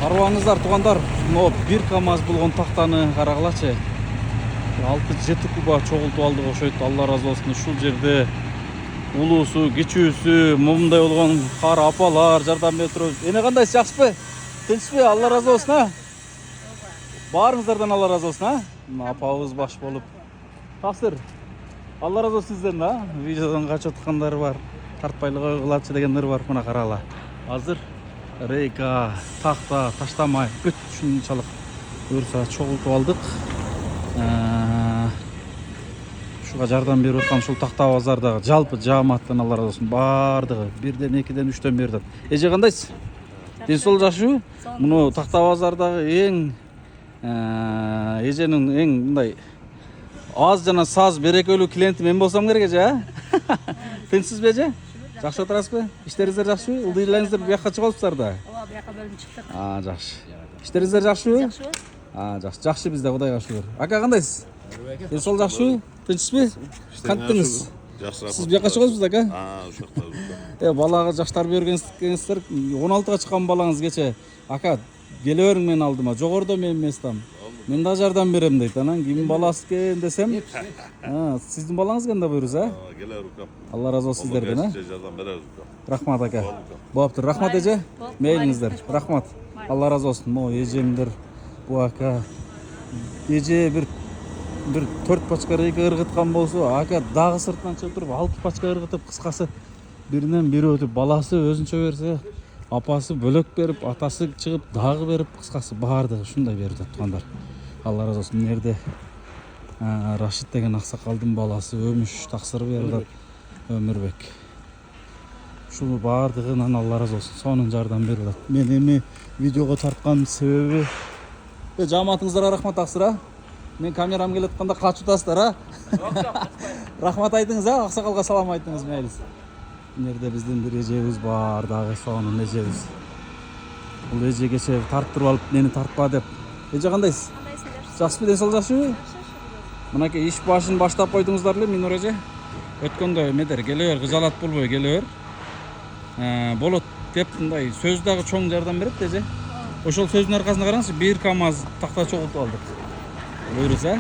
Арбаңыздар туғандар, но бір КАМАЗ болған тақтаны қарағылачы. 6-7 куба чоғылтып алдық ошойт. Алла разы болсын. Ушул жерде улуусу, кичүүсү, момундай болгон кара апалар жардам берип турат. Эне кандайсыз, жакшысызбы? Тынчпы? Алла разы болсын, а? Баарыңыздардан Алла разы болсын, а? Апабыз баш болуп. Таксыр. Алла разы болсын сизден, а? Видеодон качып аткандар бар. Тартпайлыгы кылачы дегендер бар. Мына карагыла. Азыр рейка, такта таштамай бүт ушунчалык буюрса чогултуп алдык. Ушуга жардам берип аткан ушул такта базардагы жалпы жааматтан Алла разы болсын. Бардыгы 1ден 2ден 3дөн берди. Эже кандайсыз? Ден сол жакшыбы? Муну такта базардагы эң эженин эң мындай аз жана саз берекелүү клиенти мен болсом керек эже, а? Тынчсызбы эже? Жакшы отурасызбы? Иштериңиздер жакшыбы? Ылдыйларыңыздар бияка чыгып алыпсыздар да? Ооба, бияка бөлүнүп чыктык. Жакшы. Иштериңиздер жакшыбы? Жакшыбы? Жакшы. Жакшы бизде, Кудайга шүгүр. Ака кандайсыз? Ден сол жакшыбы? Тынчсызбы? Кантыңыз? Жакшы. Сиз бияка чыгасызбы, ака? Ушакта. Балага жаштар бергенсиздер. 16га чыккан балаңыз кече. Ака, келе бериң менин алдыма. Жогоруда менин местам. Мен да жардам берем дейт. Анан ким баласы экен десем, сиздин балаңыз экен да буюрса, а? Келе бериң. Алла разы болсын сиздерден, а? Жардам беребиз. Рахмат, ака. Болуптур. Рахмат эже. Мейлиңиздер. Рахмат. Алла разы болсын. Мо эжемдер, бу ака. Эже бир 4 пачка рейка ыргыткан болсо, ака дагы сыртынан чыгып туруп 6 пачка ыргытып, кыскасы биринен бири өтүп, баласы өзүнчө берсе, апасы бөлөк берип, атасы чыгып дагы берип, кыскасы баардыгы ушундай берди тугандар. Алла разы болсын. Нерде Рашид деген аксакалдын баласы Өмүш таксыр берди. Өмүрбек. Ушул баардыгынан Алла разы болсын. Сонун жардам берип атат. Мен эми видеого тарткан себеби жааматыңыздарга рахмат таксыр, а? Мен камерам келип атканда качып атасыздар, а? Рахмат айтыңыз, а? Аксакалга салам айтыңыз, мейлиз. Нерде биздин бир эжебиз бар, дагы сонун эжебиз. Бул эже кече тартып алып, мени тартпа деп. Эже кандайсыз? Жакшысызбы, ден сол жакшыбы? Мынакей иш башын баштап койдуңуздар эле, Минур эже. Өткөндө эмедер, келе бер, кызалат болбой келе бер. Болот деп мындай сөз дагы чоң жардам берет эже. Ошол сөздүн аркасында караңызчы, бир КАМАЗ такта чогултуп алдык. Буюрса,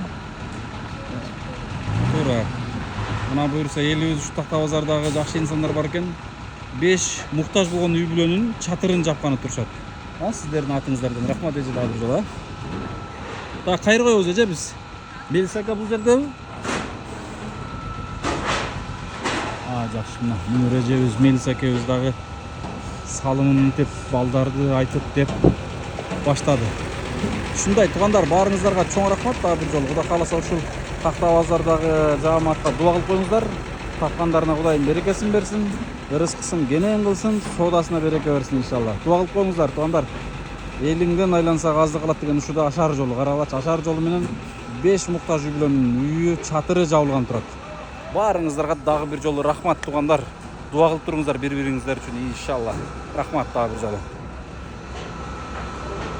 туура. Мына буюрса элибиз ушу такта базардагы жакшы инсандар бар экен. 5 муктаж болгон үй бүлөнүн чатырын жапканы турушат. Сиздердин атыңыздардан рахмат эже дагы бир жолу. Да кайыр коебуз эже биз. Мелис ака бул жердеби? Жакшы. Мына Минур эжебиз, Мелис акебиз дагы салымын деп, балдарды айтып деп баштады. Ушундай тугандар, баарыңыздарга чоң рахмат дагы бир жолу. Кудай кааласа ушул такта базардагы жааматка дуа кылып коюңуздар. Тапкандарына Кудайым берекесин берсин, ырыскысын кенен кылсын, соодасына береке берсин иншалла. Дуа кылып коюңуздар тугандар. Элиңден айлансак аздык кылат деген ушуда Ашар жолу, карагылачы. Ашар жолу менен 5 муктаж үй бүлөнүн үйү, чатыры жабылган турат. Баарыңыздарга дагы бир жолу рахмат тугандар. Дуа кылып туруңуздар бири-бириңиздер үчүн иншалла. Рахмат дагы бир жолу.